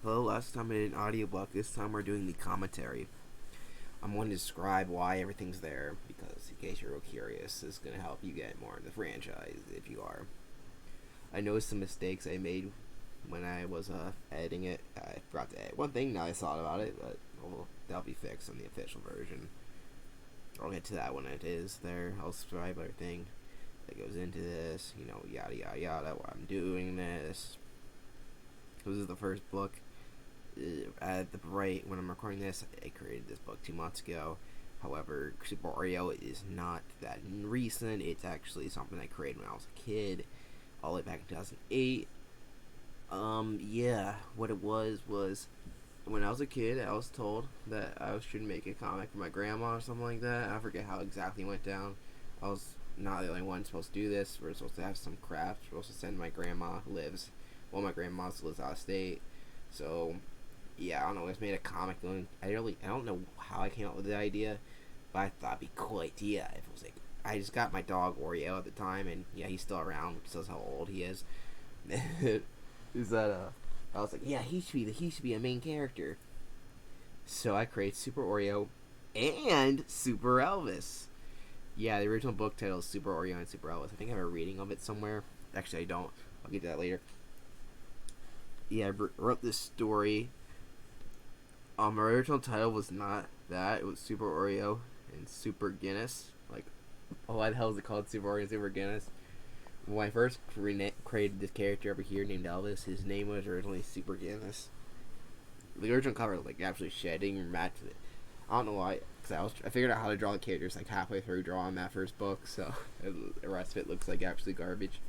Hello, last time I did an audiobook. This time we're doing the commentary. I'm going to describe why everything's there because, in case you're real curious, this is going to help you get more in the franchise if you are. I noticed some mistakes I made when I was editing it. I forgot to edit one thing, now I thought about it, but that'll be fixed on the official version. I'll get to that when it is there. I'll describe everything that goes into this, yada yada yada, why I'm doing this. This is the first book. At the right when I'm recording this, I created this book 2 months ago. However, Super Oreo is not that recent. It's actually something I created when I was a kid, all the way back in 2008. Yeah, what it was when I was a kid, I was told that I should make a comic for my grandma or something like that. I forget how exactly it went down. I was not the only one supposed to do this. We're supposed to have some craft. We're supposed to send my grandma lives. Well, my grandma lives out of state, so yeah, I don't know. I just made a comic going. I don't know how I came up with the idea, but I thought it'd be a cool idea if it was like I just got my dog Oreo at the time, and yeah, he's still around, which says how old he is. Is that I was like, yeah, he should be a main character. So I created Super Oreo and Super Elvis. Yeah, the original book title is Super Oreo and Super Elvis. I think I have a reading of it somewhere. Actually, I don't. I'll get to that later. Yeah, I wrote this story. My original title was not that. It was Super Oreo and Super Guinness. Like, why the hell is it called Super Oreo and Super Guinness? When I first created this character over here named Elvis, his name was originally Super Guinness. The original cover was like absolutely shit. I didn't even match it. I don't know why. Cause I figured out how to draw the characters like halfway through drawing that first book, so the rest of it looks like absolute garbage.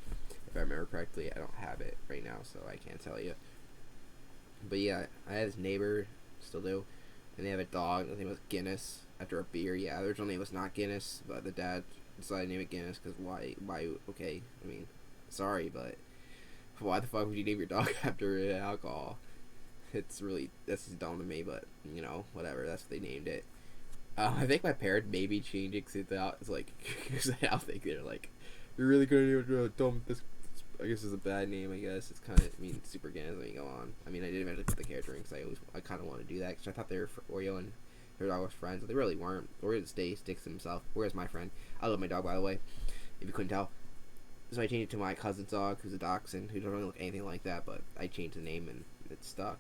If I remember correctly, I don't have it right now, so I can't tell you. But yeah, I had this neighbor, still do, and they have a dog. His name was Guinness after a beer. Yeah, the original name was not Guinness, but the dad decided to name it Guinness because why? Okay, I mean, sorry, but why the fuck would you name your dog after alcohol? That's just dumb to me, but whatever. That's what they named it. I think my parents maybe changed it because it's like, cause I don't think they're like, you're really gonna name it dumb. This I guess it's a bad name. I guess it's kind of. I mean, Super Guinness. Let me go on. I mean, I did eventually put the character in because I kind of want to do that because I thought they were for Oreo and their dog was friends, but they really weren't. Oreo sticks to himself. Where's my friend? I love my dog, by the way. If you couldn't tell. So I changed it to my cousin's dog, who's a dachshund, who doesn't really look anything like that, but I changed the name and it stuck.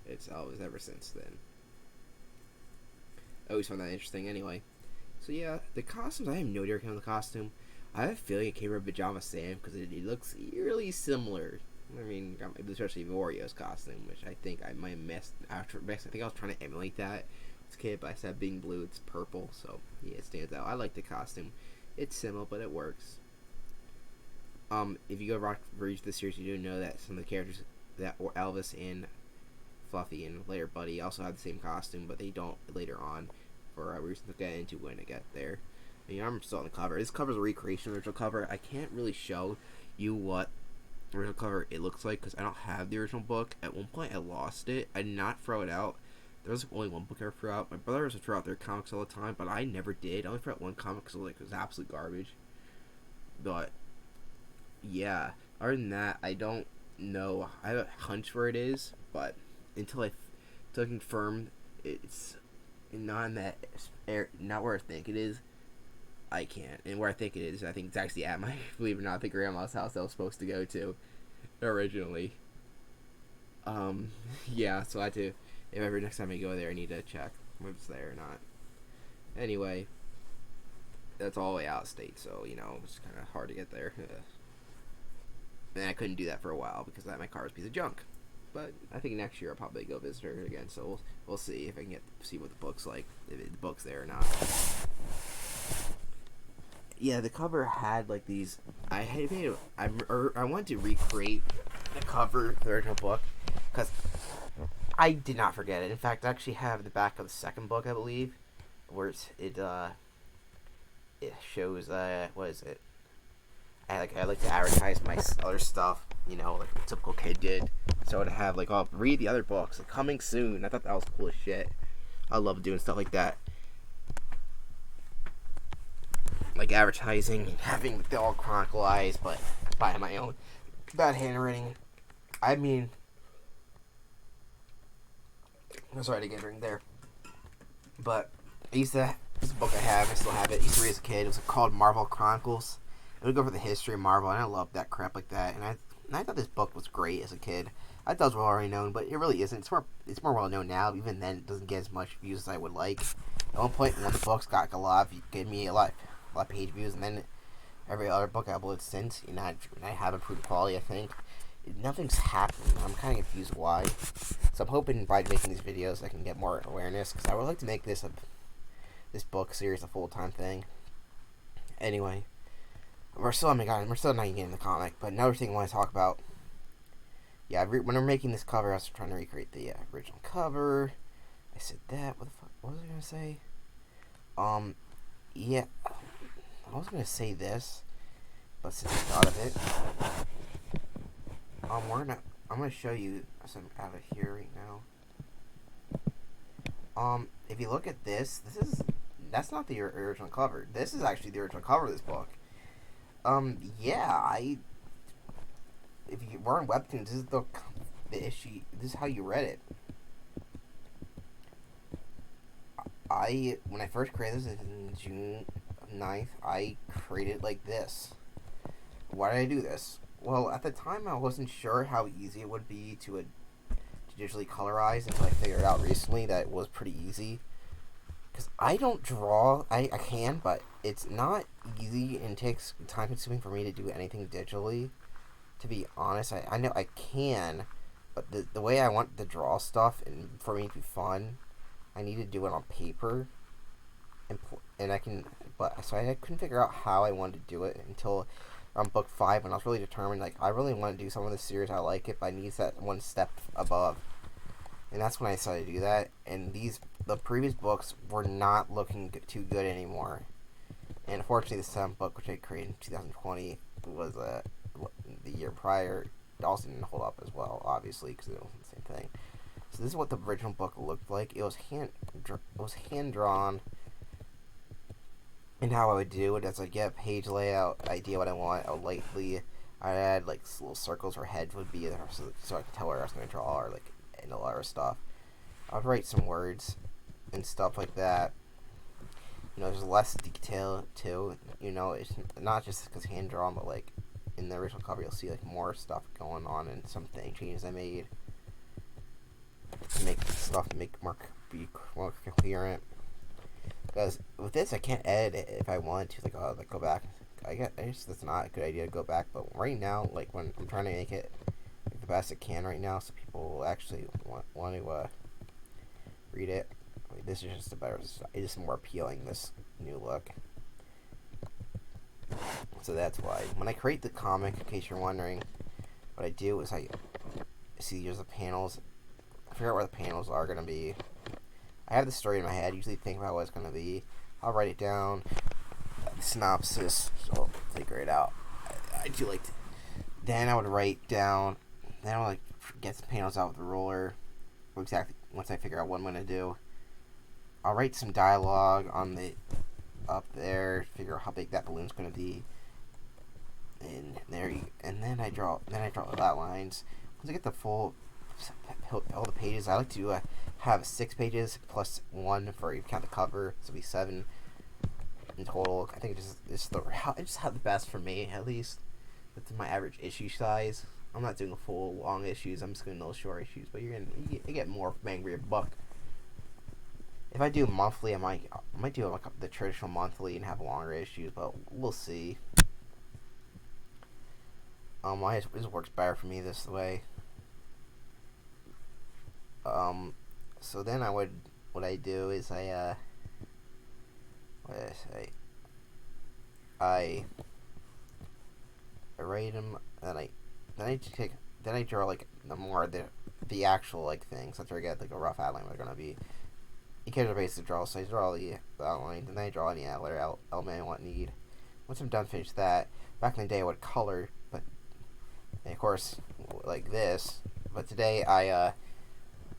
It's always ever since then. I always found that interesting. Anyway, so yeah, the costumes. I have no idea on the costume. I have a feeling it came from Pajama Sam because it looks eerily similar. I mean, especially Oreo's costume, which I think I might have missed. I think I was trying to emulate that as a kid, but instead of being blue, it's purple, so yeah, it stands out. I like the costume. It's simple, but it works. If you go read the series, you do know that some of the characters that Elvis and Fluffy and later Buddy also have the same costume, but they don't later on for reasons to get into when I get there. I'm still on the cover. This cover is a recreation of the original cover. I can't really show you what the original cover it looks like because I don't have the original book. At one point, I lost it. I did not throw it out. There was only one book I ever threw out. My brother used to throw out their comics all the time, but I never did. I only threw out one comic because it was absolute garbage. But yeah, other than that, I don't know. I have a hunch where it is, but until I confirm it's not in that not where I think it is. I can't. And where I think it is, I think it's actually at my, believe it or not, the grandma's house I was supposed to go to originally. Yeah, so I had to, if ever next time I go there, I need to check if it's there or not. Anyway, that's all the way out of state, so, it's kind of hard to get there. And I couldn't do that for a while because my car was a piece of junk. But I think next year I'll probably go visit her again, so we'll see if I can see what the book's like, if the book's there or not. Yeah, the cover had like these. I wanted to recreate the cover of the original book because I did not forget it. In fact, I actually have the back of the second book, I believe, where it shows what is it? I like to advertise my other stuff, like a typical kid did. So to have like, oh, read the other books, like, coming soon. I thought that was cool as shit. I love doing stuff like that. Like advertising and having the all chronicalized, but by my own bad handwriting. I mean, I'm sorry to get a drink there. But I used to, this book I still have it. I used to read as a kid. It was called Marvel Chronicles. It would go over the history of Marvel, and I loved that crap like that. And I thought this book was great as a kid. I thought it was well already known, but it really isn't. It's more well known now. Even then, it doesn't get as much views as I would like. At one point, one of the books got gave me a lot of page views, and then every other book I uploaded since, I have improved quality. I think nothing's happening. I'm kind of confused why. So I'm hoping by making these videos, I can get more awareness, because I would like to make this book series a full-time thing. Anyway, we're still not getting the comic, but another thing I want to talk about. Yeah, when I'm making this cover, I was trying to recreate the original cover. I said that. What the fuck? What was I gonna say? Yeah, I was gonna say this, but since I thought of it, I'm gonna show you some out of here right now. If you look at that's not the original cover. This is actually the original cover of this book. Yeah, if you were on Webtoons, this is the issue. This is how you read it. When I first created this in June 9th, I created it like this. Why did I do this? Well, at the time, I wasn't sure how easy it would be to digitally colorize until I figured out recently that it was pretty easy. Because I don't draw. I can, but it's not easy and takes time consuming for me to do anything digitally. To be honest, I know I can, but the way I want to draw stuff and for me to be fun, I need to do it on paper. And I can, but so I couldn't figure out how I wanted to do it until on book 5 when I was really determined, like, I really want to do some of this series. I like it, but I need that one step above. And that's when I decided to do that. And the previous books were not looking too good anymore. And unfortunately, the 7th book, which I created in 2020, was the year prior. It also didn't hold up as well, obviously, because it wasn't the same thing. So this is what the original book looked like. It was hand drawn. And how I would do it is I'd get a page layout, idea what I want. I'd add like little circles where heads would be there, so I could tell where I was going to draw, or like and a lot of stuff. I'd write some words and stuff like that. There's less detail too. It's not just because hand drawn, but like in the original cover, you'll see like more stuff going on and some changes I made to make stuff be more coherent. Because with this, I can't edit it if I want to. Go back. I guess that's not a good idea to go back. But right now, like when I'm trying to make it the best it can right now, so people will actually want to read it. This is just it's more appealing. This new look. So that's why when I create the comic, in case you're wondering, what I do is I see there's the panels. I figure out where the panels are gonna be. I have the story in my head. Usually think about what it's going to be. I'll write it down. The synopsis. So I'll figure it out. I do like to. Then I would write down. Then I would get some panels out with the ruler. Exactly. Once I figure out what I'm going to do. I'll write some dialogue on up there. Figure out how big that balloon's going to be. And then I draw the outlines. Once I get the all the pages, I like to have 6 pages plus 1 for you count the cover, so it'll be 7 in total. I think I just have the best for me, at least. That's my average issue size. I'm not doing full long issues. I'm just doing little short issues, but you get more bang for your buck. If I do monthly, I might do like the traditional monthly and have longer issues, but we'll see. This works better for me this way. So then what I do is I write them, then I draw like the actual like things. After I get like a rough outline, what they're gonna be. You can't basically draw, so I draw the outline, and then I draw any other element I need. Once I'm done, finish that. Back in the day, I would color, but of course like this. But today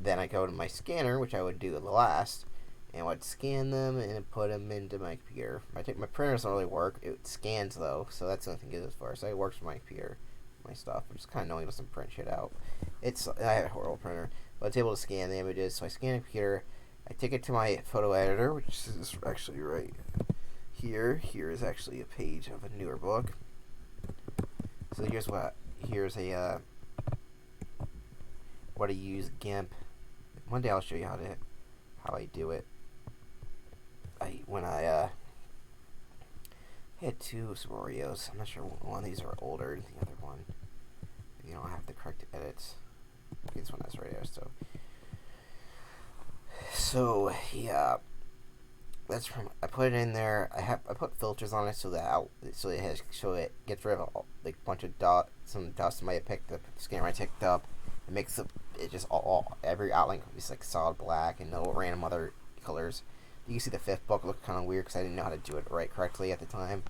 then I go to my scanner, which I would do last, and I would scan them and put them into my computer. My printer doesn't really work. It scans though, so that's the only thing it is for. So it works for my computer, my stuff. I'm just kind of annoying it doesn't print shit out. I have a horrible printer. but it's able to scan the images. So I scan a computer, I take it to my photo editor, which is actually right here. Here is actually a page of a newer book. So here's a what I use GIMP. One day I'll show you how I do it. When I had two Super Oreos. I'm not sure one of these are older than the other one. You don't have the correct edits. This one has right there. So yeah, that's from. I put it in there. I put filters on it so it gets rid of like a bunch of some dust I might have picked up, scan I picked up. It makes it just every outline is like solid black and no random other colors. You can see the fifth book looked kind of weird because I didn't know how to do it correctly at the time,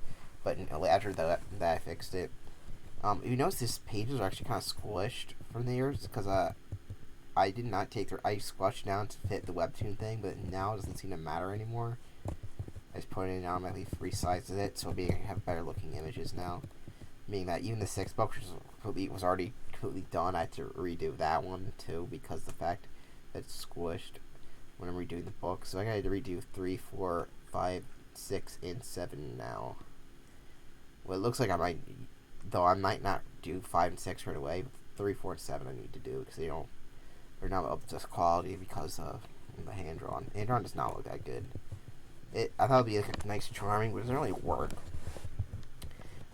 but after that I fixed it. You notice these pages are actually kind of squished from the years because I did not I squashed down to fit the Webtoon thing, but now it doesn't seem to matter anymore. I just put it in, automatically resizes it, so I have better looking images now. Meaning that even the sixth book, which was already completely done, I had to redo that one too because of the fact that it's squished when I'm redoing the book. So I got to redo 3, 4, 5, 6, and 7 now. Well, it looks like I might not do 5 and 6 right away. But 3, 4, and 7 I need to do because they're not up to quality because of the hand drawn. Hand drawn does not look that good. I thought it'd be like a nice charming, but it doesn't really work.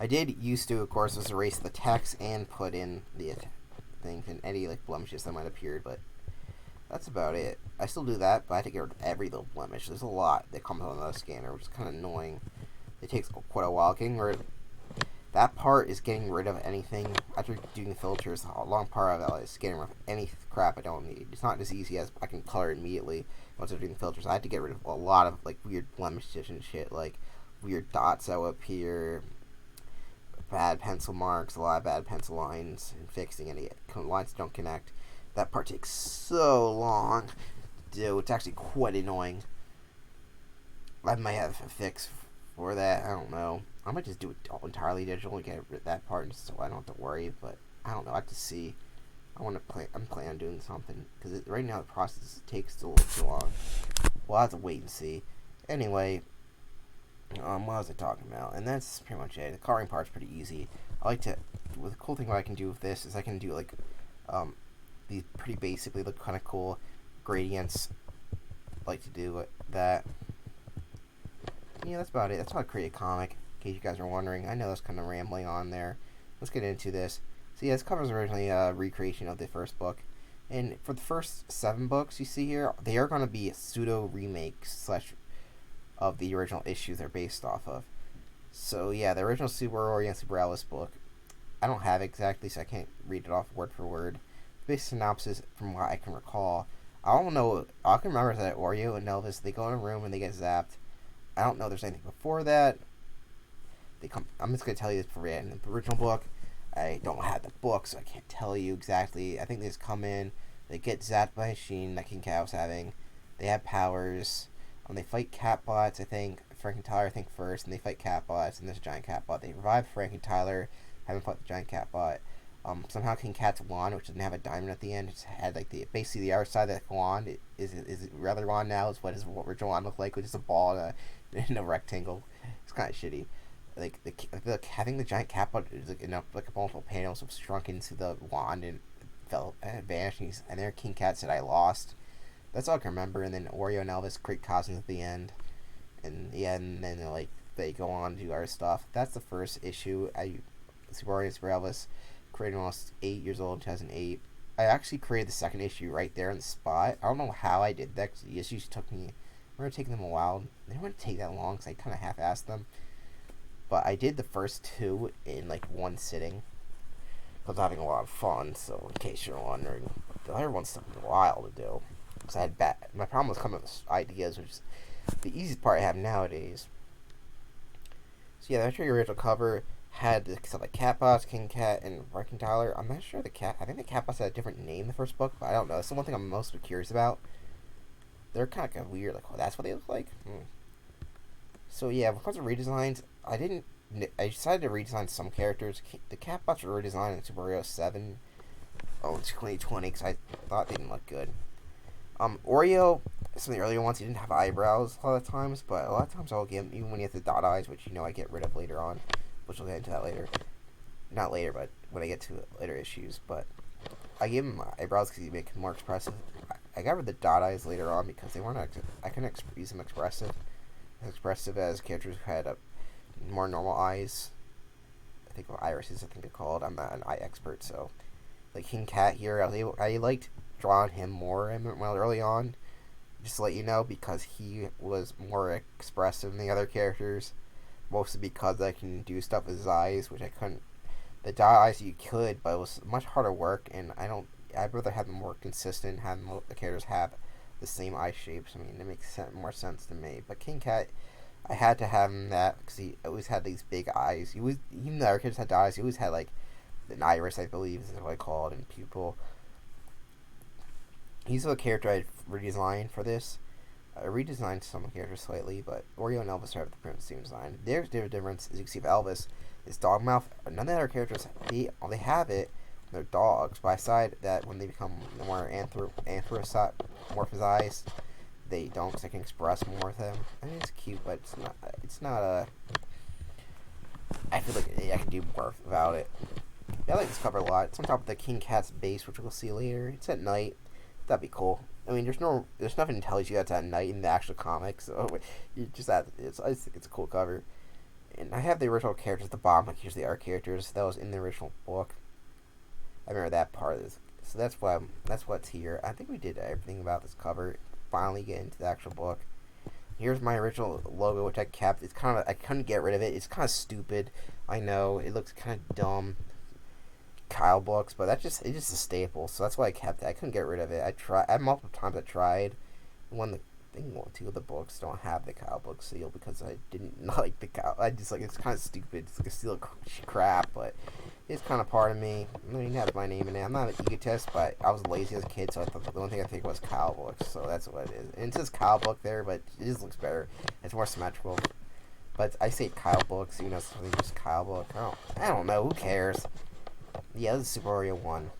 I did used to, of course, was erase the text and put in the things and any like blemishes that might appear, but that's about it. I still do that, but I have to get rid of every little blemish. There's a lot that comes on the scanner, which is kind of annoying. It takes quite a while getting rid of. That part is getting rid of anything. After doing the filters, a long part of it is getting rid of any crap I don't need. It's not as easy as I can color immediately once I'm doing the filters. I had to get rid of a lot of like weird blemishes and shit, like weird dots that would appear, bad pencil marks, a lot of bad pencil lines, and fixing any lines that don't connect. That part takes so long to do. It's actually quite annoying. I might have a fix for that. I don't know. I might just do it all entirely digital and get rid of that part so I don't have to worry. But I don't know. I have to see. I'm planning on doing something because right now the process takes a little too long. We'll have to wait and see. Anyway, what was I talking about? And that's pretty much it. The coloring part's pretty easy. The cool thing what I can do with this is I can do like these pretty basically look kind of cool gradients. I like to do that. Yeah, that's about it. That's how I create a comic. In case you guys are wondering, I know that's kind of rambling on there. Let's get into this. So yeah, this cover is originally a recreation of the first book, and for the first 7 books you see here, they are going to be pseudo remakes / of the original issues they're based off of. So yeah, the original Super Oreo and Super Alice book, I don't have it exactly, so I can't read it off word for word. The basic synopsis, from what I can recall, I don't know. All I can remember is that Oreo and Elvis, they go in a room and they get zapped. I don't know if there's anything before that. I'm just going to tell you this for in the original book. I don't have the book, so I can't tell you exactly. I think they just come in, they get zapped by a machine that King Cat was having. They have powers. They fight catbots, I think. Frank and Tyler, I think, first, and they fight catbots, and there's a giant catbot. They revive Frank and Tyler, having fought the giant catbot. Somehow King Cat's wand, which doesn't have a diamond at the end, it's had like basically the other side of the wand is rather wand now is what original wand looked like, which is a ball in a rectangle. It's kind of shitty. Like having the giant catbot is like enough like a multiple panels was shrunk into the wand and fell and vanished. And there King Cat said, "I lost." That's all I can remember. And then Oreo and Elvis create costumes at the end, and then they go on to do other stuff. That's the first issue. Super Oreo and Super Elvis created when I was 8 years old in 2008. I actually created the second issue right there on the spot. I don't know how I did that because the issues took me. I remember taking them a while. They didn't want to take that long because I kind of half-assed them. But I did the first 2 in like one sitting. I was having a lot of fun, so in case you're wondering, the other ones took me a while to do. Because I had my problem was coming up with ideas, which is the easiest part I have nowadays. So yeah, that's your original cover. Had the stuff like Catbots, King Cat, and Frank and Tyler. I'm not sure I think the Catbots had a different name in the first book, but I don't know. That's the one thing I'm most curious about. They're kind of weird, like, oh, that's what they look like? So yeah, because of redesigns, I decided to redesign some characters. The Catbots were redesigned in Super Oreo 7. 2020 because I thought they didn't look good. Oreo, some of the earlier ones, he didn't have eyebrows a lot of times, but a lot of times I'll give him, even when he has the dot eyes, which I get rid of later on, which we'll get into that later. Not later, but when I get to later issues. But I gave him eyebrows because he make him more expressive. I got rid of the dot eyes later on because they weren't. I couldn't use them as expressive as characters who had more normal eyes. I think irises, I think they're called. I'm not an eye expert, so like King Cat here, I liked drawing him more early on, just to let you know, because he was more expressive than the other characters, mostly because I can do stuff with his eyes, which I couldn't. The dot eyes you could, but it was much harder work, and I'd rather have them more consistent, have the characters have the same eye shapes. I mean, it makes more sense to me. But King Cat, I had to have him that because he always had these big eyes. Even though our kids had eyes, he always had like an iris, I believe is what I call it, and pupil. He's a character I redesigned for this. I redesigned some characters slightly, but Oreo and Elvis have the same design. There's the difference, as you can see with Elvis, is dog mouth. None of the other characters, they have it. They're dogs. But aside that, when they become more anthropomorphized, they don't, because I can express more with them. I mean, it's cute, but it's not a. I feel like I can do more about it. I like this cover a lot. It's on top of the King Cat's base, which we'll see later. It's at night. That'd be cool. I mean, there's nothing that tells you that's at night in the actual comics. So you just have, I think it's a cool cover. And I have the original characters at the bottom. Like here's the art characters that was in the original book. I remember that part of this. So that's what's here. I think we did everything about this cover. Finally get into the actual book. Here's my original logo, which I kept. It's kind of, I couldn't get rid of it. It's kind of stupid. I know it looks kind of dumb. Kyle books, but it's just a staple, so that's why I kept it. I couldn't get rid of it. Multiple times I tried. Two of the books don't have the Kyle book seal because I didn't like the Kyle. I just it's kind of stupid. It's like a seal of crap, but it's kind of part of me. I mean, it has my name in it. I'm not an egotist, but I was lazy as a kid, so I thought the only thing I think was Kyle books, so that's what it is. And it says Kyle book there, but it just looks better. It's more symmetrical. But I say Kyle books, it's something just Kyle book. I don't know. Who cares? Yeah, this is Super Oreo 1.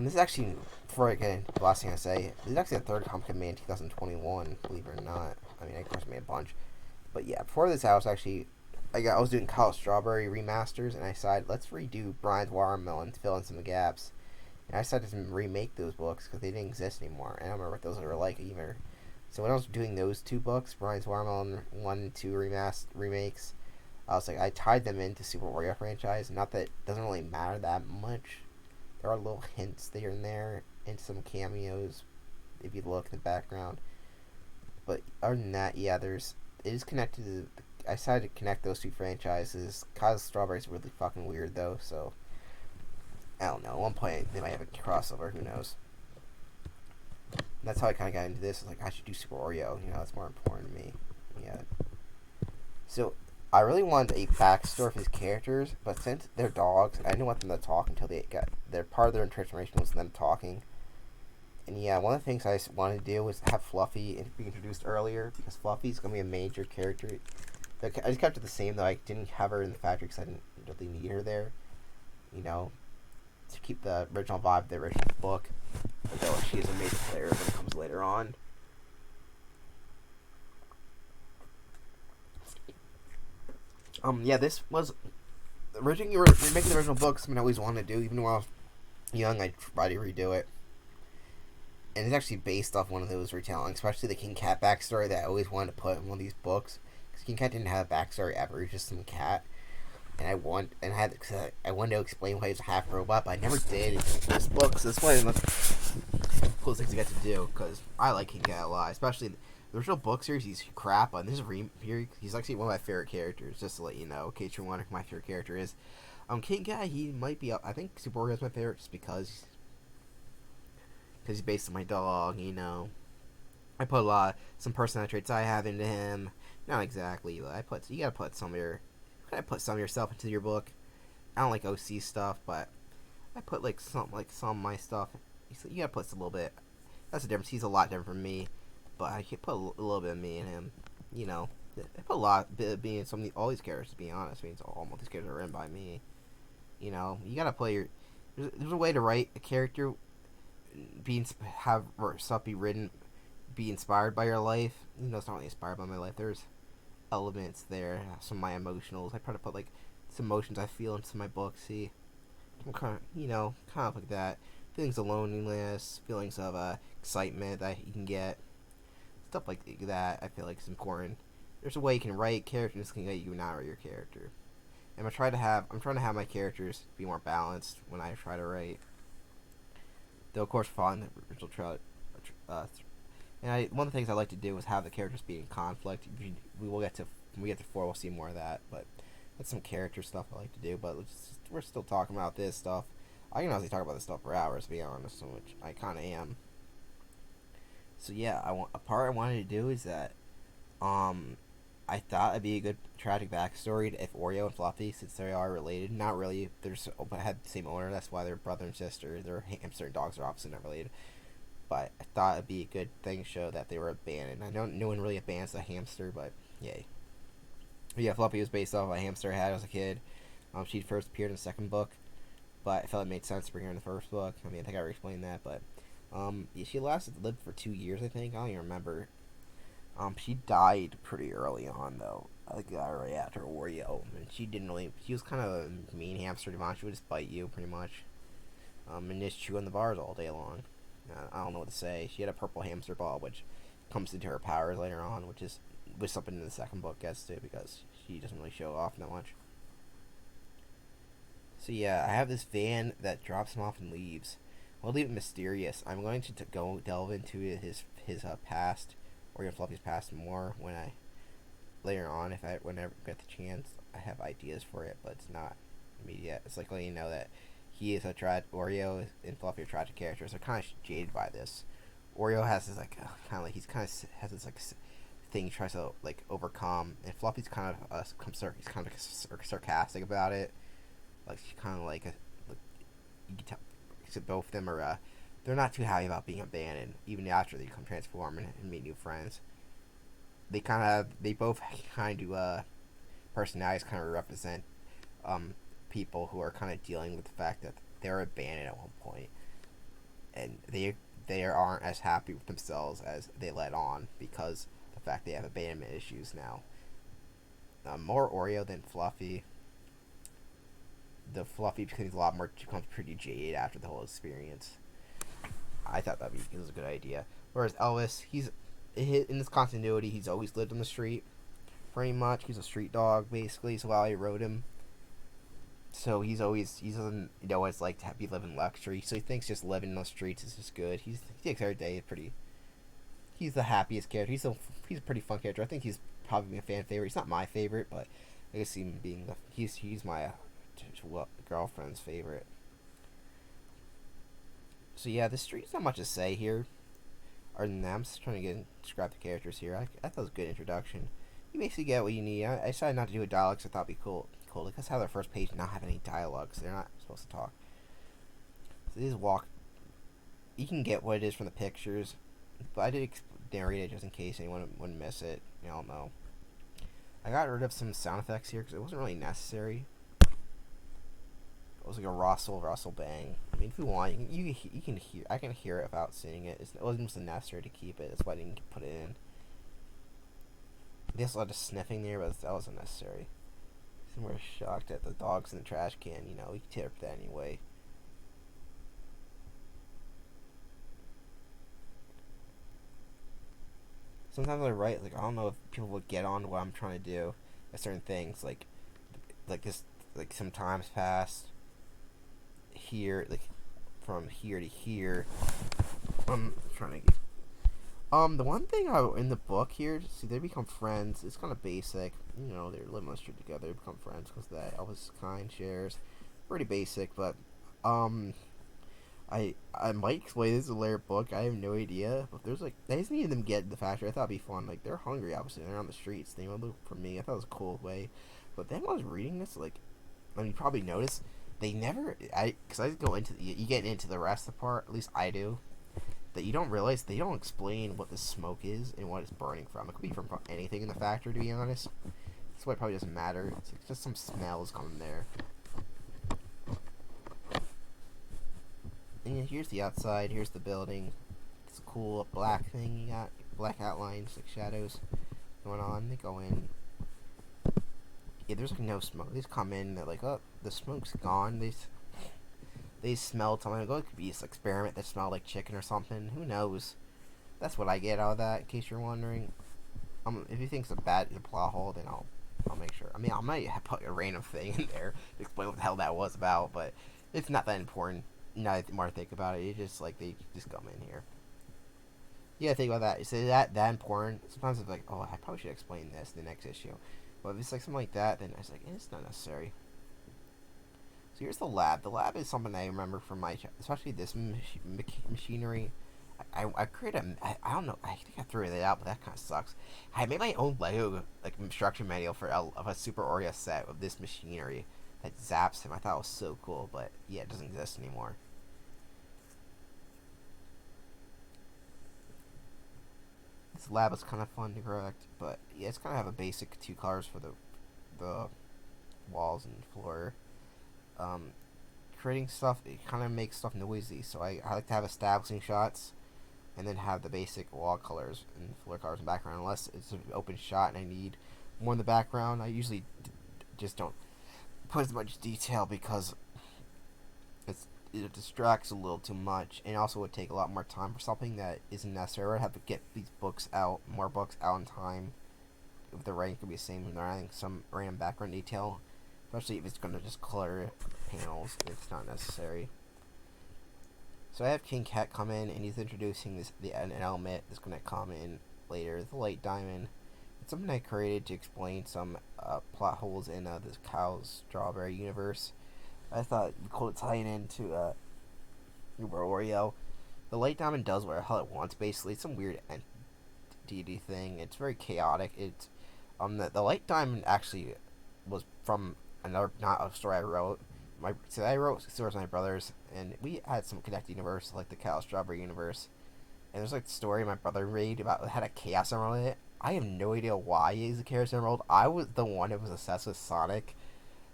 This is actually, before I get into the last thing I say, this is actually the third comic I made in 2021, believe it or not. I mean, I of course made a bunch. But yeah, before this, I was doing Kyle Strawberry remasters, and I decided, let's redo Brian's Watermelon to fill in some of the gaps. And I decided to remake those books, because they didn't exist anymore, and I don't remember what those were like either. So when I was doing those two books, Brian's Watermelon 1 and 2 remakes, I was like, I tied them into Super Oreo franchise. Not that it doesn't really matter that much. There are little hints there and there, and some cameos if you look in the background. But other than that, yeah, it is connected to. I decided to connect those two franchises. Kyle's Strawberry's really fucking weird though, so I don't know. At one point they might have a crossover. Who knows? And that's how I kind of got into this. I was like, I should do Super Oreo. That's more important to me. Yeah. So I really wanted a backstory for these characters, but since they're dogs, I didn't want them to talk until their part of their transformation was them talking. And yeah, one of the things I wanted to do was have Fluffy be introduced earlier, because Fluffy's going to be a major character. I just kept it the same, though. I didn't have her in the factory because I didn't really need her there, to keep the original vibe of the original book, although she is a major player when it comes later on. Yeah, this was originally making the original book. Something I always wanted to do, even when I was young. I tried to redo it, and it's actually based off one of those retellings, especially the King Cat backstory that I always wanted to put in one of these books. Because King Cat didn't have a backstory ever; he was just some cat, and I wanted to explain why he was a half robot, but I never did in this book. So that's one of the coolest things I get to do, because I like King Cat a lot, especially. The original book series, he's crap. On this he's actually one of my favorite characters. Just to let you know, in case you're wondering who my favorite character is, King Cat, he might be. I think Super Oreo is my favorite, just because he's based on my dog. I put some personality traits I have into him. Not exactly, but you gotta put some of yourself into your book. I don't like OC stuff, but I put some of my stuff. You gotta put a little bit. That's the difference. He's a lot different from me. But I can put a little bit of me in him, I put a lot of me in all these characters, to be honest. I mean, almost these characters are written by me. You gotta play there's a way to write a character, have stuff be written, be inspired by your life. You know, it's not really inspired by my life. There's elements there, some of my emotionals. I try to put like some emotions I feel into my book. See, I'm kind of, kind of like that. Feelings of loneliness, feelings of excitement that you can get, stuff like that. I feel like is important. There's a way you can write characters that can get you not write your character. And I'm trying to have my characters be more balanced when I try to write. Though of course following the original one of the things I like to do is have the characters be in conflict. We will get to when we get to 4, we'll see more of that. But that's some character stuff I like to do. But we're still talking about this stuff. I can honestly talk about this stuff for hours, to be honest, which I kind of am. So yeah, a part I wanted to do is that, I thought it'd be a good tragic backstory if Oreo and Fluffy, since they are related. Not really. They're had the same owner. That's why they're brother and sister. Their hamster and dogs are obviously not related. But I thought it'd be a good thing to show that they were abandoned. I know no one really abandons a hamster, but yay. But yeah, Fluffy was based off a hamster I had as a kid. She first appeared in the second book, but I felt it made sense to bring her in the first book. I mean, I think I already explained that, but yeah, she lived for 2 years, I think. I don't even remember. She died pretty early on, though. I think right after Oreo, and she was kind of a mean hamster. She would just bite you, pretty much, and just chew on the bars all day long. I don't know what to say. She had a purple hamster ball, which comes into her powers later on, which was something in the second book gets to, because she doesn't really show off that much. So yeah, I have this van that drops him off and leaves. I'll leave it mysterious. I'm going to go delve into his past, or even Fluffy's past more when I later on, whenever I get the chance. I have ideas for it, but it's not immediate. It's like letting you know that he is Oreo and Fluffy are tragic characters. They're kind of jaded by this. Oreo has this has this thing he tries to like overcome, and Fluffy's kind of he's kind of sarcastic about it. Like she's kind of like you can tell. So both of them are they're not too happy about being abandoned, even after they come transform and meet new friends. They both kind of personalities kind of represent people who are kind of dealing with the fact that they're abandoned at one point, and they aren't as happy with themselves as they let on because the fact they have abandonment issues now. More Oreo than Fluffy. The Fluffy becomes pretty jaded after the whole experience. I thought it was a good idea. Whereas Elvis, in this continuity, he's always lived on the street. Pretty much, he's a street dog basically. So while I wrote him, so he doesn't know what it's like to be living luxury. So he thinks just living in the streets is just good. He takes every day pretty. He's the happiest character. He's a pretty fun character. I think he's probably a fan favorite. He's not my favorite, but I guess him being he's my girlfriend's favorite. So yeah, the street's not much to say here. Other than that, I'm just trying to describe the characters here. I thought it was a good introduction. You basically get what you need. I decided not to do a dialogue because I thought it'd be cool. Because how their first page not have any dialogue, so they're not supposed to talk. So they just walk. You can get what it is from the pictures, but I did narrate it just in case anyone wouldn't miss it. You all know. I got rid of some sound effects here because it wasn't really necessary. It was like a rustle, bang. I mean, if you want, you can hear. I can hear it without seeing it. It wasn't just necessary to keep it. That's why I didn't put it in. There's a lot of sniffing there, but that wasn't necessary. Some were shocked at the dogs in the trash can. You can tear that anyway. Sometimes I write I don't know if people would get on what I'm trying to do at certain things like this some times past here from here to here. I'm trying to get the one thing in the book here, see they become friends. It's kind of basic, they're living on the street together, they become friends because that Elvis kind shares. Pretty basic, but I might explain this in a later book. I have no idea, but I just needed them to get in the factory. I thought it'd be fun. They're hungry, obviously. They're on the streets. They want to look for me. I thought it was a cool way. But then when I was reading this, you probably noticed they never. Because I go into you get into the rest of the part. At least I do. That you don't realize they don't explain what the smoke is and what it's burning from. It could be from anything in the factory, to be honest. That's why it probably doesn't matter. It's just some smells coming there. And here's the outside. Here's the building. It's a cool black thing you got. Black outlines, like shadows going on. They go in. Yeah, there's like no smoke. They just come in. They're like, oh, the smoke's gone. They smelled something. Like, oh, it could be this experiment that smelled like chicken or something. Who knows? That's what I get out of that. In case you're wondering. If you think it's a plot hole, then I'll make sure. I mean, I might put a random thing in there to explain what the hell that was about, but it's not that important. Now the more I think about it, it's just like they just come in here. Yeah, think about that. Is that important? Sometimes it's like, oh, I probably should explain this in the next issue. But if it's like something like that, then I was like, it's not necessary. So here's the lab. The lab is something I remember from especially this machinery. I created I don't know, I think I threw it out, but that kind of sucks. I made my own Lego like instruction manual of a Super Oreo set of this machinery that zaps him. I thought it was so cool, but yeah, it doesn't exist anymore. This lab is kind of fun to correct, but yeah, it's kind of have a basic 2 colors for the walls and floor. Um, Creating stuff, it kind of makes stuff noisy, so I like to have establishing shots and then have the basic wall colors and floor colors in the background. Unless it's an open shot and I need more in the background, I usually just don't put as much detail because it distracts a little too much, and also would take a lot more time for something that isn't necessary. I'd have to get these more books out in time. If the writing could be the same, and they're adding some random background detail, especially if it's going to just clutter panels, it's not necessary. So I have King Cat come in, and he's introducing an element that's going to come in later, the light diamond. It's something I created to explain some plot holes in this cow's strawberry universe. I thought it'd be cool to tie it into Super Oreo. The light diamond does what the hell it wants, basically. It's some weird entity thing. It's very chaotic. It's the light diamond actually was from not a story I wrote. I wrote stories with my brothers, and we had some connected universe, like the Cow Strawberry universe. And there's like the story my brother read about it had a Chaos Emerald in it. I have no idea why he's a Chaos Emerald. I was the one that was obsessed with Sonic,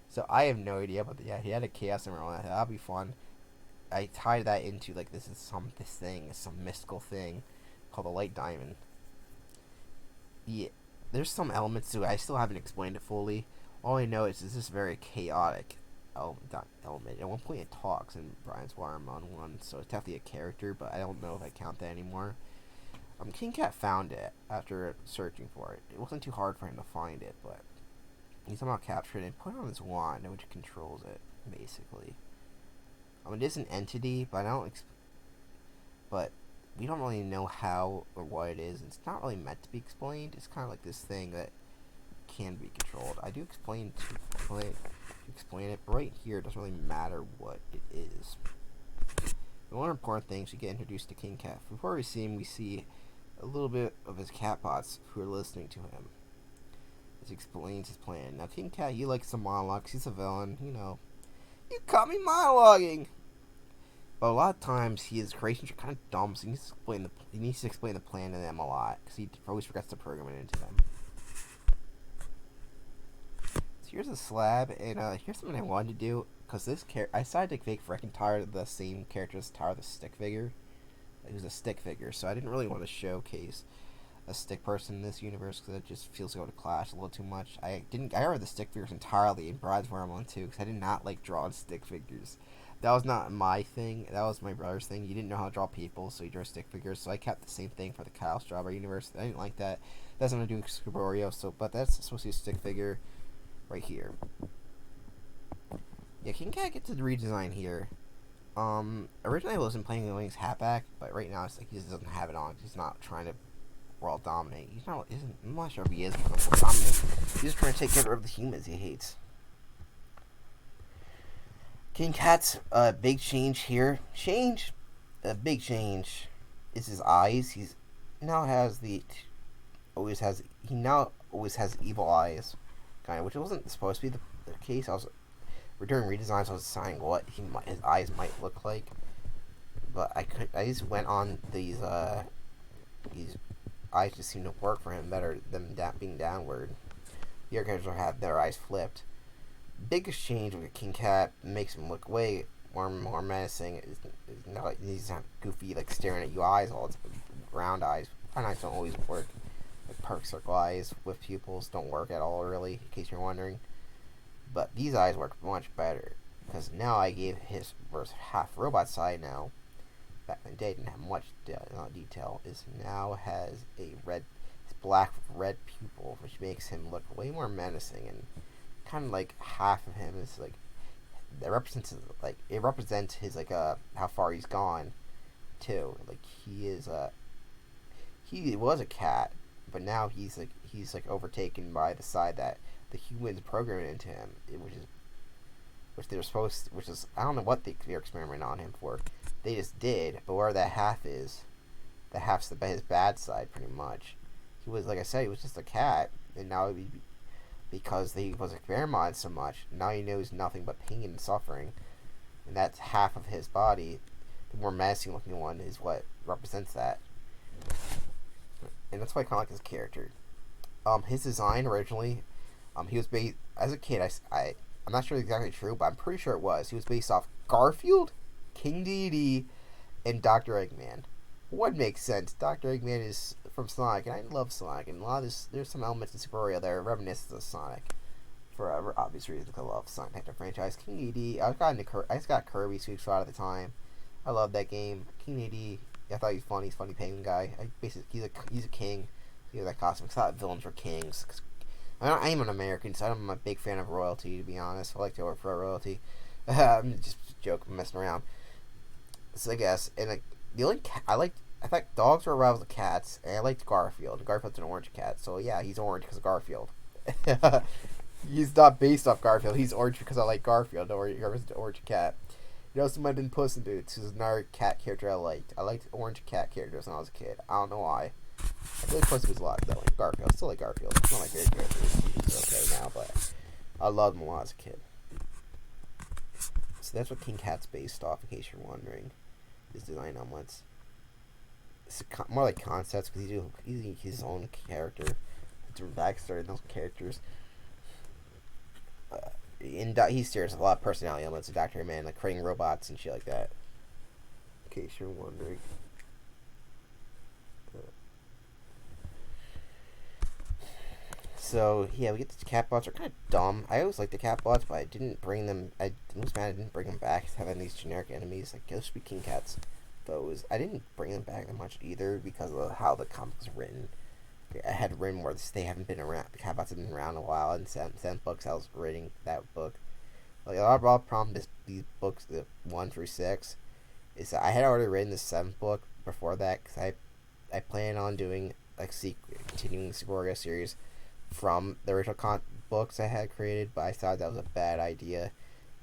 so I have no idea. But yeah, he had a Chaos Emerald. I thought that'd be fun. I tied that into like this some mystical thing called the Light Diamond. Yeah, there's some elements to it. I still haven't explained it fully. All I know is this is very chaotic element. At one point it talks in Brian's Warm on one, so it's definitely a character, but I don't know if I count that anymore. King Cat found it after searching for it. It wasn't too hard for him to find it, but he somehow captured it and put it on his wand, which controls it, basically. It is an entity, but but we don't really know how or what it is. It's not really meant to be explained. It's kind of like this thing that can be controlled. I do explain it, but right here it doesn't really matter what it is. The one important thing is we get introduced to King Cat. Before we see him, we see a little bit of his catbots who are listening to him as he explains his plan. Now, King Cat, he likes some monologues. He's a villain, you know. You caught me monologuing! But a lot of times, his creations are kind of dumb, so he needs to explain the plan to them a lot, because he always forgets to program it into them. So here's a slab, and here's something I wanted to do, because I decided to make freaking Tyler the same character as Tyler the stick figure. He was a stick figure, so I didn't really want to showcase a stick person in this universe, because it just feels like it would clash a little too much. I read the stick figures entirely in Bride's Warm on too, because I did not like drawing stick figures. That was not my thing. That was my brother's thing. He didn't know how to draw people, so he drew stick figures. So I kept the same thing for the Kyle Strawberry universe. I didn't like that. That's what I'm doing Super Oreo. But that's supposed to be a stick figure right here. Yeah, King Cat gets a redesign here. Originally I wasn't planning on his hat back, but right now it's like he just doesn't have it on. He's not trying to world dominate. I'm not sure if he is world dominate. He's just trying to take care of the humans he hates. King Cat's big change here. Big change is his eyes. He now always has evil eyes, kind of, which wasn't supposed to be the case. During redesigns, I was deciding what his eyes might look like, but I just went on these eyes just seem to work for him better than being downward. The other characters have their eyes flipped. Biggest change with King Cat makes him look way more menacing. Is not he's not goofy like staring at you eyes all the time. Round eyes. Round eyes don't always work. Like perfect circle eyes with pupils don't work at all really. In case you're wondering, but these eyes work much better because now I gave his first half robot side now. Back in the day didn't have much detail. Is now has a red, black with red pupil, which makes him look way more menacing and kind of like half of him is like it represents his like how far he's gone too. Like he was a cat, but now he's like overtaken by the side that the humans programmed into him, which they were supposed to, which is I don't know what they're experimenting on him for. They just did, but where that half is, that half's his bad side pretty much. He was like I said, he was just a cat, and now because he was experimenting so much, now he knows nothing but pain and suffering, and that's half of his body. The more menacing looking one is what represents that, and that's why I kind of like his character. His design originally, he was based as a kid. I'm not sure exactly true, but I'm pretty sure it was. He was based off Garfield, King Dedede, and Dr. Eggman. What makes sense? Dr. Eggman is from Sonic, and I love Sonic, and there's some elements in Super Oreo that are reminiscent of Sonic. For obvious reasons, because I love Sonic the franchise. King Dedede, I just got Kirby Sweet Spot at the time. I love that game. King Dedede, I thought he was funny. He's a funny penguin guy. Basically, he's a king. He has that costume. I thought villains were kings. I am an American, so I'm a big fan of royalty. To be honest, I like to work for royalty. I'm just joking, messing around. So I guess, and like the only I thought dogs were aroused with cats, and I liked Garfield. Garfield's an orange cat, so yeah, he's orange because of Garfield. He's not based off Garfield. He's orange because I like Garfield. Garfield's an orange cat. You know, somebody didn't Puss in Boots. This is another cat character I liked. I liked orange cat characters when I was a kid. I don't know why. I really Puss in Boots a lot though. Like Garfield, I still like Garfield. It's not my favorite character. He's okay now, but I loved him when I was a kid. So that's what King Cat's based off, in case you're wondering. His design elements. It's more like concepts because he's his own character. Different backstory in those characters. He shares a lot of personality elements of Dr. Man, like creating robots and shit like that. In case you're wondering. So yeah, we get the catbots. They're kind of dumb. I always liked the catbots, but I didn't bring them. I was mad I didn't bring them back. Having these generic enemies like those should be King Cats. Those I didn't bring them back that much either because of how the comic was written. I had written more. They haven't been around. The catbots have been around a while. And since books I was reading that book, like a lot of problem is these books, the 1 through 6, is that I had already written the 7th book before that because I plan on doing like continuing the Super Oreo series from the original books I had created, but I thought that was a bad idea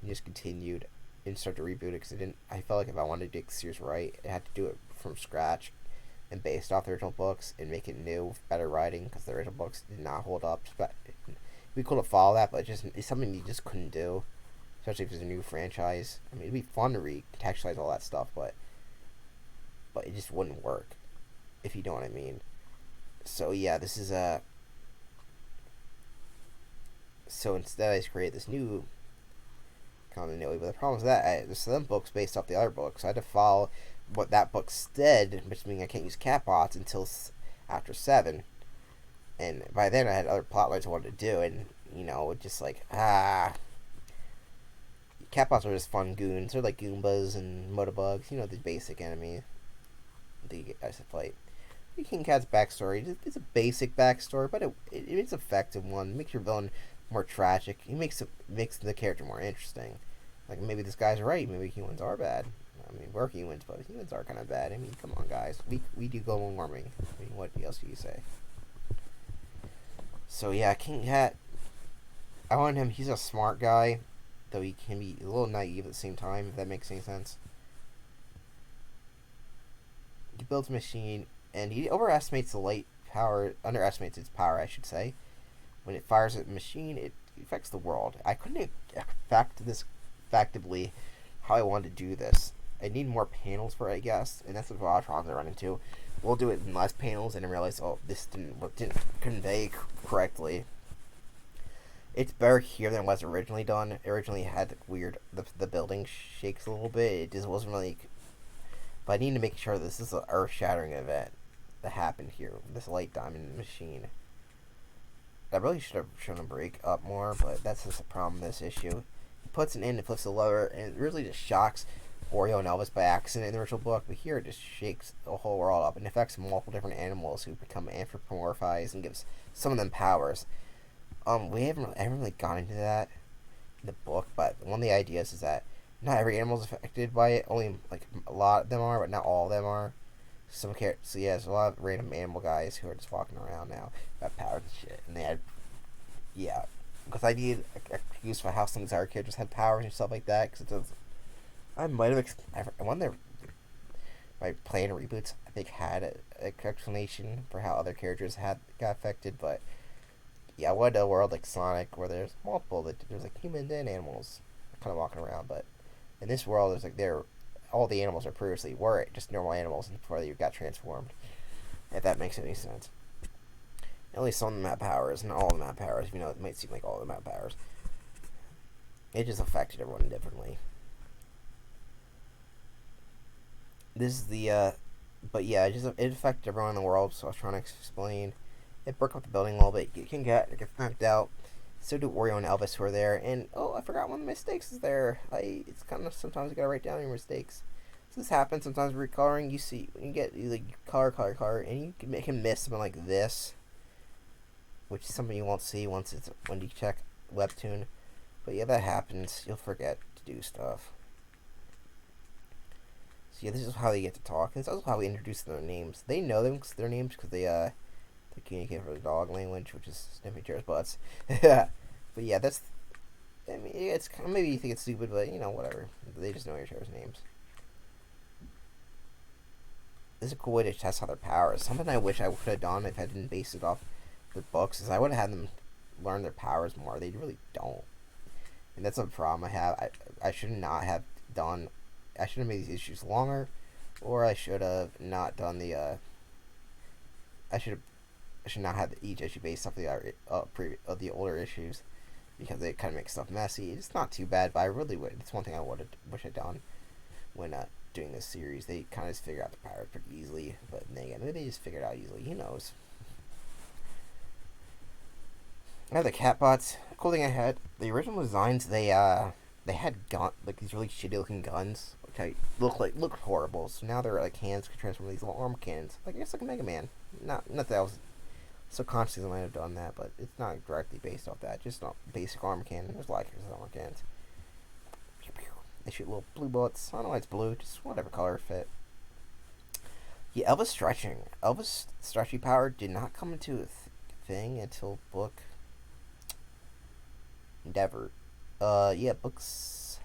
and just continued and started to reboot it because I felt like if I wanted to do the series right, I had to do it from scratch and based off the original books and make it new with better writing because the original books did not hold up. It'd be cool to follow that, but it's something you just couldn't do, especially if it's a new franchise. I mean, it'd be fun to recontextualize all that stuff, but it just wouldn't work, if you know what I mean. So yeah, this is a. So instead, I just created this new continuity. But the problem is that the 7 books based off the other books. I had to follow what that book said, which means I can't use catbots until after 7. And by then, I had other plot lines I wanted to do, and just like catbots are just fun goons. They're like Goombas and Motobugs. The basic enemy. The guys to fight. King Cat's backstory. It's a basic backstory, but it's an effective one. It makes your villain more tragic. It makes the character more interesting. Like maybe this guy's right. Maybe humans are bad. I mean, we're humans, but humans are kind of bad. I mean, come on, guys. We do global warming. I mean, what else do you say? So yeah, King Cat. I want him. He's a smart guy, though he can be a little naive at the same time. If that makes any sense. He builds a machine, and he underestimates its power, I should say. When it fires a machine, it affects the world. I couldn't affect this effectively how I wanted to do this. I need more panels for it, I guess, and that's what a lot of problems I run into. We'll do it in less panels, and then realize, this didn't convey correctly. It's better here than it was originally done. It originally had weird. The building shakes a little bit. It just wasn't really. But I need to make sure this is an earth-shattering event that happened here. This light diamond machine. I really should have shown him break up more, but that's just a problem with this issue. He puts it in, it flips the lever, and it really just shocks Oreo and Elvis by accident in the original book, but here it just shakes the whole world up and affects multiple different animals who become anthropomorphized and gives some of them powers. I haven't really gone into that in the book, but one of the ideas is that not every animal is affected by it. Only like a lot of them are, but not all of them are. So yeah, there's a lot of random animal guys who are just walking around now got powers and shit, and they had because I need a excuse for how some of these other characters had powers and stuff like that. Because it does, I might have I wonder my plan reboots I think had a explanation for how other characters had got affected, but yeah, I wanted a world like Sonic where there's multiple there's like humans and animals kind of walking around, but in this world there's like all the animals are previously were just normal animals before they got transformed. If that makes any sense. At least some of them have powers, not all of them have powers. You know, it might seem like all of them have powers. It just affected everyone differently. This is the, but yeah, it affected everyone in the world. So I was trying to explain. It broke up the building a little bit. It gets knocked out. So do Oreo and Elvis who are there. And oh, I forgot one of the mistakes is there. It's kind of sometimes you gotta write down your mistakes. So this happens sometimes with recoloring. You see, when you get like color, and you can make him miss something like this, which is something you won't see when you check Webtoon. But yeah, that happens. You'll forget to do stuff. So yeah, this is how they get to talk. This is also how we introduce their names. They know their names because they communicate for the dog language, which is sniffing each other's butts. But yeah, that's. I mean, it's maybe you think it's stupid, but whatever. They just know each other's names. This is a cool way to test out their powers. Something I wish I would have done if I didn't base it off the books is I would have had them learn their powers more. They really don't, and that's a problem I have. I should not have done. I should have made these issues longer, or I should have not done the. I should not have each issue based off the older issues, because they kind of make stuff messy. It's not too bad, but I really would. It's one thing I would wish I'd done when doing this series. They kind of just figure out the powers pretty easily, but then again, maybe they just figured it out easily. Who knows? I have the catbots. Cool thing I had, the original designs, they had like these really shitty looking guns, which look horrible. So now they're like hands can transform these little arm cannons. Like I guess like a Mega Man. Not that I was subconsciously might have done that, but it's not directly based off that. Just not basic arm cannon. There's like arm cannons. They shoot little blue bullets. I don't know why it's blue. Just whatever color fit. Yeah, Elvis stretching. Elvis stretchy power did not come into a thing until book Endeavor. Yeah, books.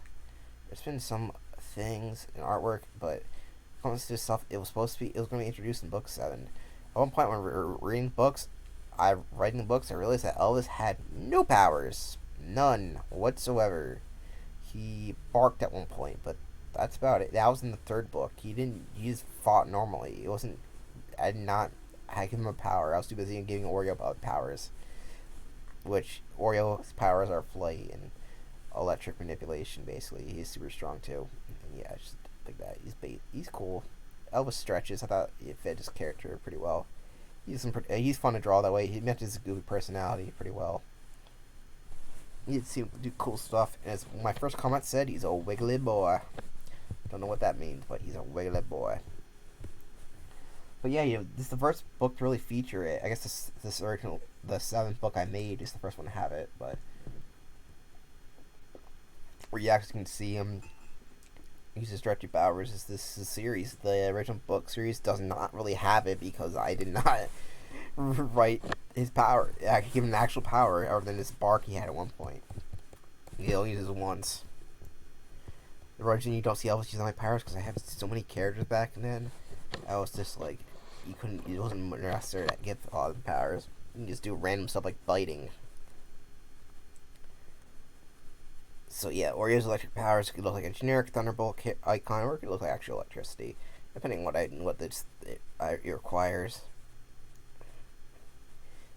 There's been some things in artwork, but comes to stuff. It was going to be introduced in book 7. At one point when we were reading books, I realized that Elvis had no powers, none whatsoever. He barked at one point, but that's about it. That was in the 3rd book. He just fought normally. It wasn't. I did not. I gave him a power. I was too busy giving Oreo about powers, which Oreo's powers are flight and electric manipulation. Basically, he's super strong too. And yeah, just like that. He's cool. Elvis stretches. I thought it fit his character pretty well. He's fun to draw that way. He matches his goofy personality pretty well. He seemed to do cool stuff. And as my first comment said, he's a wiggly boy. Don't know what that means, but he's a wiggly boy. But yeah, this is the first book to really feature it. I guess this original, the 7th book I made is the first one to have it, but where you actually can see him use his stretchy powers is this series. The original book series does not really have it because I did not write his power. I could give him an actual power other than this bark he had at one point. He only uses it once. The reason you don't see Elvis using my powers because I have so many characters back then. I was just like, it wasn't necessary to give all the powers. You can just do random stuff like biting. So yeah, Oreo's electric powers could look like a generic Thunderbolt icon, or it could look like actual electricity, depending on what it requires.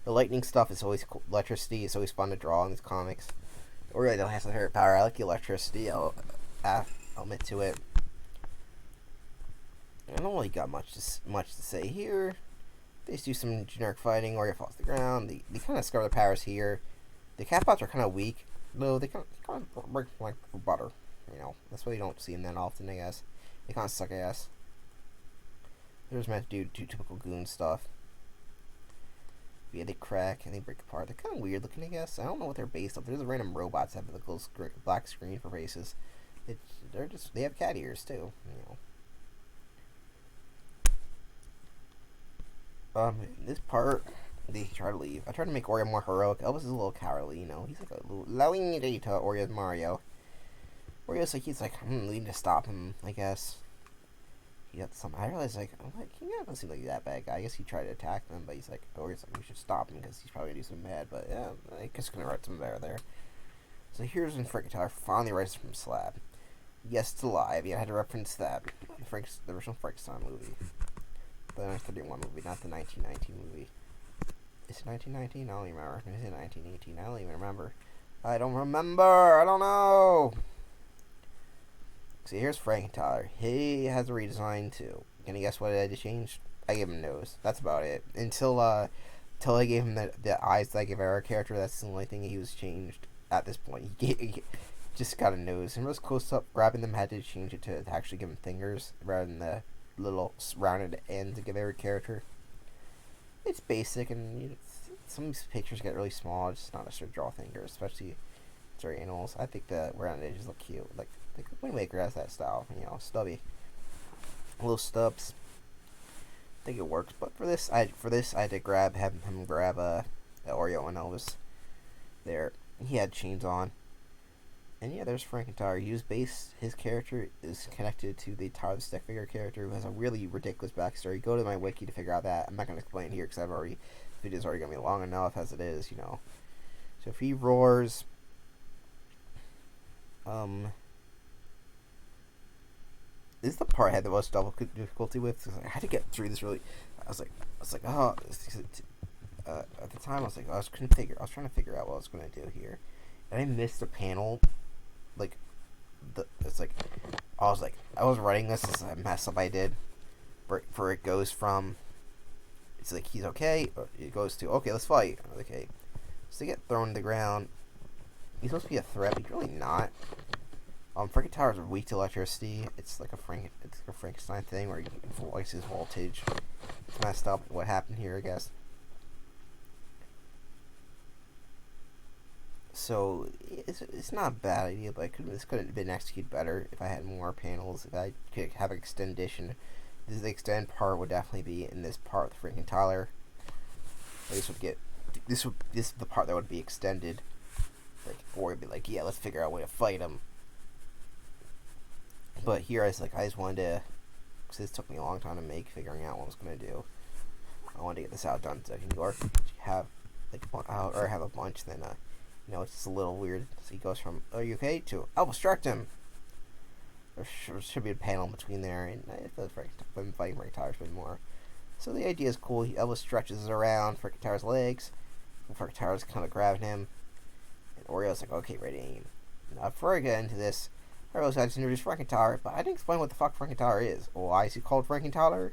The lightning stuff is always cool. Electricity is always fun to draw in these comics. Oreo don't have some favorite power. I like the electricity. I'll admit to it. I don't really got much to say here. They just do some generic fighting. Oreo falls to the ground. They kind of discover their powers here. The Catbots are kind of weak, though. They kind of work like butter. You know, that's why you don't see them that often, I guess. They kind of suck ass. They're just meant to do typical goon stuff. Yeah, they crack and they break apart. They're kind of weird looking, I guess. I don't know what they're based off. There's random robots that have the little black screen for faces. They have cat ears too. You know. This part, they try to leave. I try to make Oreo more heroic. Elvis is a little cowardly, you know. He's like a little Lawinita. Oreo's Mario. Oreo's like, he's like, we need to stop him, I guess. He got some. I realized, like, I'm like, he doesn't seem like that bad guy. I guess he tried to attack them, but he's like, Oreo's like, we should stop him because he's probably gonna do something bad. But yeah, I guess gonna write some there. So here's when Frankenstein finally rises from slab. Yes, it's alive. Yeah, I had to reference that. The original Frankenstein movie. The 1931 movie, not the 1919 movie. Is it 1919? I don't even remember. Is it 1918? I don't even remember. I don't know. See, here's Frankentyler. He has a redesign too. Can you guess what I had to change? I gave him a nose. That's about it. Until I gave him the eyes that I gave our character. That's the only thing he was changed at this point. He just got a nose. And it was close up. Grabbing them had to change it to actually give him fingers rather than the little rounded end to give every character. It's basic, and some of these pictures get really small. It's just not necessary to draw fingers, especially sorry animals. I think the rounded edges look cute. Like Wind Waker has that style, you know, stubby, little stubs. I think it works, but for this I had to have him grab Oreo and Elvis. There, he had chains on. And yeah, there's Frankentyler. His character is connected to the Tyler the Stick Figure character, who has a really ridiculous backstory. Go to my wiki to figure out that. I'm not going to explain it here because the video's already going to be long enough as it is, you know. So if he roars, this is the part I had the most difficulty with. I had to get through this really. I was like, oh. At the time, I was trying to figure out what I was going to do here, and I missed a panel. I was writing this as a mess up I did. For it goes from, it's like he's okay. It goes to okay, let's fight. Okay, so they get thrown to the ground. He's supposed to be a threat, but he's really not. Frankentyler is weak to electricity. It's like a Frankenstein thing where he likes his voltage. It's messed up. What happened here, I guess. So it's not a bad idea, but this could have been executed better if I had more panels. If I could have an extension. The extend part would definitely be in this part with Frankentyler. This is the part that would be extended. Or it'd be like, yeah, let's figure out a way to fight him. But here I just wanted to, because this took me a long time to make, figuring out what I was going to do. I wanted to get this out done so I can go have have a bunch, then it's just a little weird. So he goes from, are you okay, to, I'll obstruct him. There should be a panel in between there, and I feel like I've been fighting Frankentyler a bit more. So the idea is cool. Elvis stretches around Frankentyler's legs, and Frankentyler's kind of grabbing him, and Oreo's like, okay, ready, aim. Now, before I get into this, I realized I just introduced Frankentyler, but I didn't explain what the fuck Frankentyler is. Why is he called Frankentyler?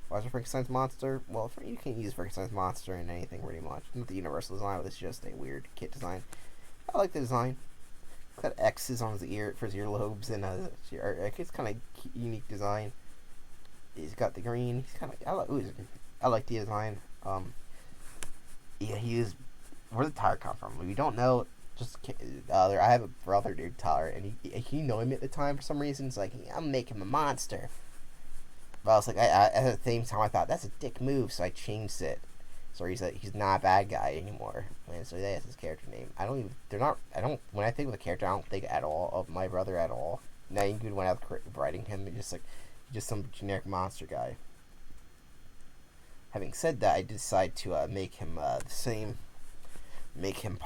Why is it Frankenstein's monster? Well, you can't use Frankenstein's monster in anything pretty much. Not the universal design, but it's just a weird kit design. I like the design. It's got X's on his earlobes, and it's kind of unique design. He's got the green. He's kind of I like the design. Where did the tire come from? We don't know. I have a brother named Tyler, and he know him at the time for some reason. It's like, I'm making him a monster. But I was like, at the same time, I thought that's a dick move, so I changed it. So he's not a bad guy anymore. And so that's his character name. When I think of the character, I don't think at all of my brother at all. Not even when I was writing him, just some generic monster guy. Having said that, I decided to make him make him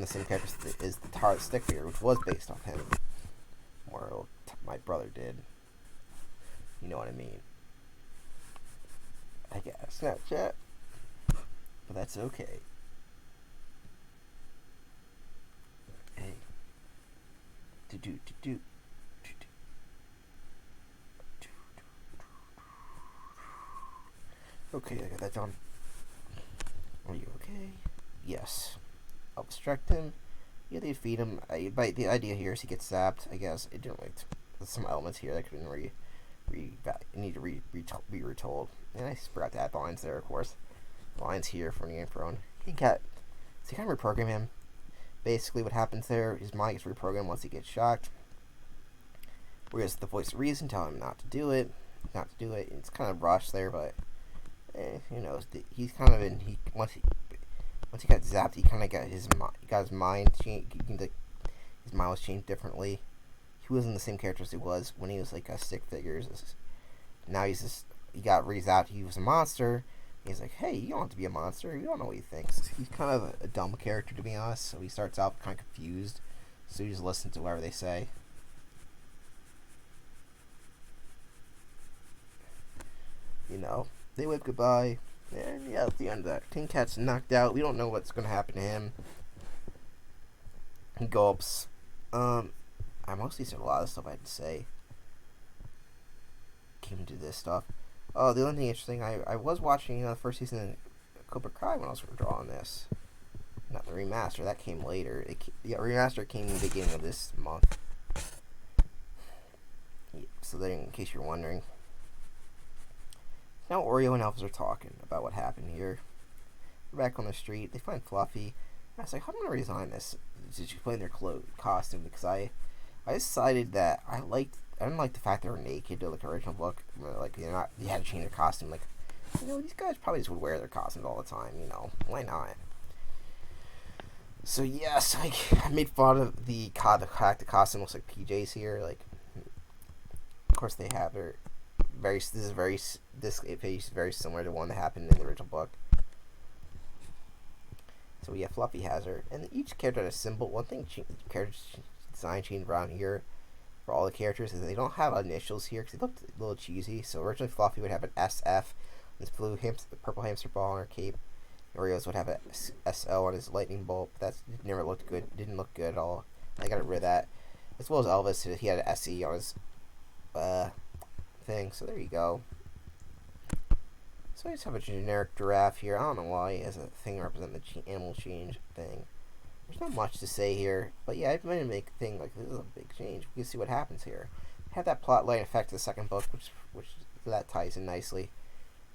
the same character as the Tyler the Stick Figure, which was based on him. Or my brother did. You know what I mean. I guess. Snapchat. but that's okay. Hey, do do do do. Okay, I got that done. Are you okay? Yes. I'll distract him. Yeah, they feed him. But the idea here is he gets zapped. I guess it didn't. There's some elements here that could have been need to be retold. And I forgot to add lines there, of course. Lines here from the intro. He got. So you kind of reprogram him. Basically, what happens there, his mind gets reprogrammed once he gets shocked. Whereas the voice of reason telling him not to do it. It's kind of rushed there, but who knows? He's kind of in. Once he got zapped, he kind of got his mind changed. His mind was changed differently. He wasn't the same character as he was when he was like a stick figure. Now he got re-zapped. He was a monster. He's like, hey, you don't have to be a monster. You don't know what he thinks. He's kind of a dumb character, to be honest. So he starts out kind of confused. So you just listen to whatever they say. They wave goodbye. And yeah, at the end of that, King Cat's knocked out. We don't know what's going to happen to him. He gulps. I mostly said a lot of stuff I had to say. Came into this stuff. Oh, the only thing interesting, I was watching the first season of Cobra Kai when I was drawing this. Not the remaster, that came later. The remaster came in the beginning of this month. Yeah, so then, in case you're wondering. Now Oreo and Elvis are talking about what happened here. They're back on the street. They find Fluffy. I was like, how am I going to resign this? Did you play in their costume? Because I decided that I didn't like the fact they were naked to like the original book. Like they had to change their costume. Like, these guys probably just would wear their costumes all the time. Why not? So yes, I made fun of the costume looks like PJs here. Like, of course they have their this face is very similar to one that happened in the original book. So yeah, Fluffy has her, and each character had a symbol. One thing character design changed around here for all the characters is they don't have initials here because they looked a little cheesy. So originally Fluffy would have an SF, this purple hamster ball on her cape. Oreos would have a SL on his lightning bolt. That never looked good. Didn't look good at all. I got rid of that. As well as Elvis, he had an SE on his thing. So there you go. So I just have a generic giraffe here. I don't know why it has a thing representing the animal change thing. There's not much to say here, but yeah, I've made to make a thing like this is a big change. We can see what happens here. Have that plot line affect the second book, which that ties in nicely.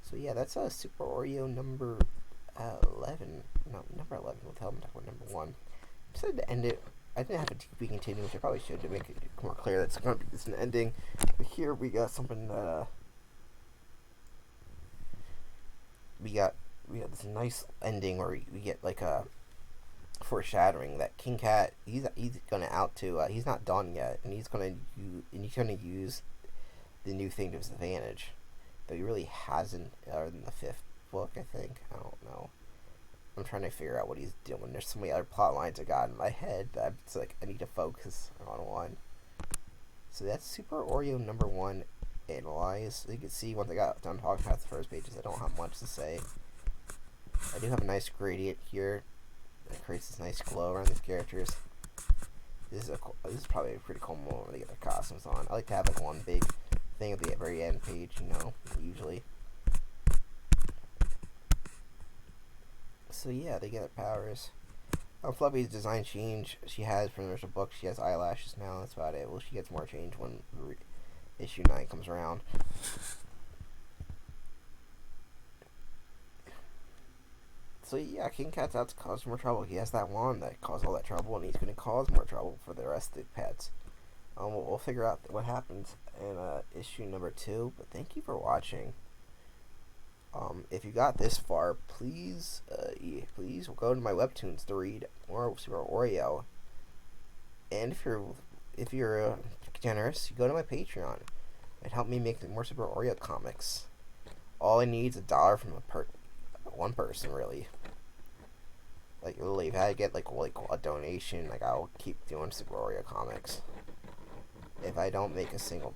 So yeah, that's a Super Oreo number 11. No, number 11. What the hell am I talking about? Number 1. I decided to end it. I didn't have a to be continued, which I probably should to make it more clear that it's an ending. But here we got something that we got this nice ending where we get like a foreshadowing that King Cat he's gonna out to he's not done yet, and he's gonna use the new thing to his advantage. But he really hasn't, other than the 5th book, I think. I don't know. I'm trying to figure out what he's doing. There's so many other plot lines I got in my head that it's like I need to focus on one. So that's Super Oreo number 1 analyzed. You can see once I got done talking about the first pages, I don't have much to say. I do have a nice gradient here that creates this nice glow around these characters. This is probably a pretty cool moment when they get their costumes on. I like to have like one big thing at the very end page, usually. So yeah, they get their powers. Fluffy's design change she has from the original book. She has eyelashes now. That's about it. Well, she gets more change when issue 9 comes around. So yeah, King Cat's out to cause more trouble. He has that wand that caused all that trouble, and he's going to cause more trouble for the rest of the pets. We'll figure out what happens in issue number 2. But thank you for watching. If you got this far, please go to my Webtoons to read more Super Oreo. And if you're generous, you go to my Patreon and help me make more Super Oreo comics. All I need is $1 from one person, really. Like literally, if I get like a donation, like I'll keep doing Super Oreo comics. If I don't make a single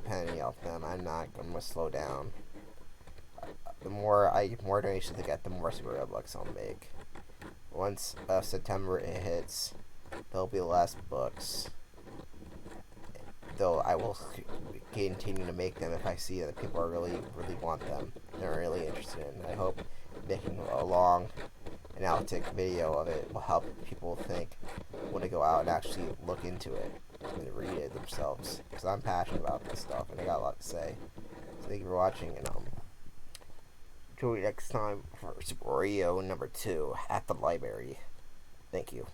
penny off them, I'm gonna slow down. more donations I get, the more Super Oreo books I'll make. Once September it hits, there'll be less books. Though I will continue to make them if I see that people are really want them. They're really interested in. I hope making a long analytic video of it will help people want to go out and actually look into it and read it themselves. Because I'm passionate about this stuff and I got a lot to say. So thank you for watching, and join me next time for Super Oreo number 2 at the library. Thank you.